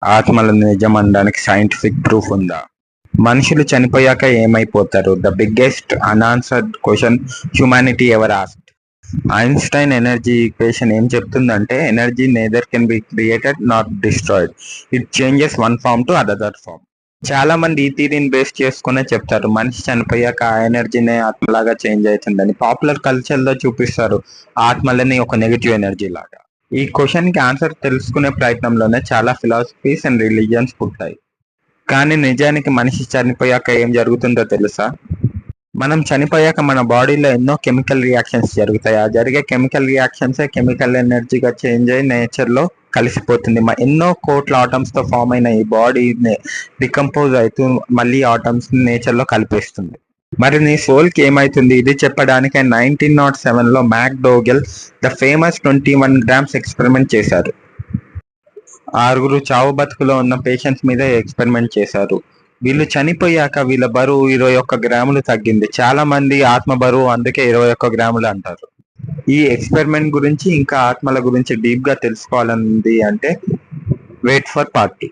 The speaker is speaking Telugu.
ఆత్మల నిజం అనడానికి సైంటిఫిక్ ప్రూఫ్ ఉందా? మనుషులు చనిపోయాక ఏమైపోతారు? The biggest unanswered question humanity ever asked. Einstein energy equation ఏం చెప్తుందంటే energy neither can be created not destroyed, it changes one form to other form. చాలా మంది ఈ థీరీని బేస్ చేసుకునే చెప్తారు మనిషి చనిపోయాక ఆ ఎనర్జీనే ఆత్మలాగా చేంజ్ అవుతుందని. పాపులర్ కల్చర్ లో చూపిస్తారు ఆత్మలని ఒక నెగిటివ్ ఎనర్జీ లాగా. ఈ క్వశ్చన్ కి ఆన్సర్ తెలుసుకునే ప్రయత్నంలోనే చాలా ఫిలాసఫీస్ అండ్ రిలీజియన్స్ పుట్టాయి. కానీ నిజానికి మనిషి చనిపోయాక ఏం జరుగుతుందో తెలుసా? మనం చనిపోయాక మన బాడీలో ఎన్నో కెమికల్ రియాక్షన్స్ జరుగుతాయి. ఆ జరిగే కెమికల్ రియాక్షన్సే కెమికల్ ఎనర్జీగా చేంజ్ అయ్యి నేచర్లో కలిసిపోతుంది. ఎన్నో కోట్ల ఆటమ్స్ తో ఫామ్ అయిన ఈ బాడీ డికంపోజ్ అవుతూ మళ్ళీ ఆటమ్స్ నేచర్లో కలిపేస్తుంది. మరి నీ సోల్ కి ఏమైతుంది? ఇది చెప్పడానికి 1907 లో మ్యాక్డోగల్ ద ఫేమస్ 21 grams ఎక్స్పెరిమెంట్ చేశారు. 6 చావు బతుకులో ఉన్న పేషెంట్స్ మీద ఎక్స్పెరిమెంట్ చేశారు. వీళ్ళు చనిపోయాక వీళ్ళ బరువు 21 గ్రాములు తగ్గింది. చాలా మంది ఆత్మ బరువు అందుకే 21 గ్రాములు అంటారు. ఈ ఎక్స్పెరిమెంట్ గురించి ఇంకా ఆత్మల గురించి డీప్ గా తెలుసుకోవాలంది అంటే వెయిట్ ఫర్ పార్ట్ 2.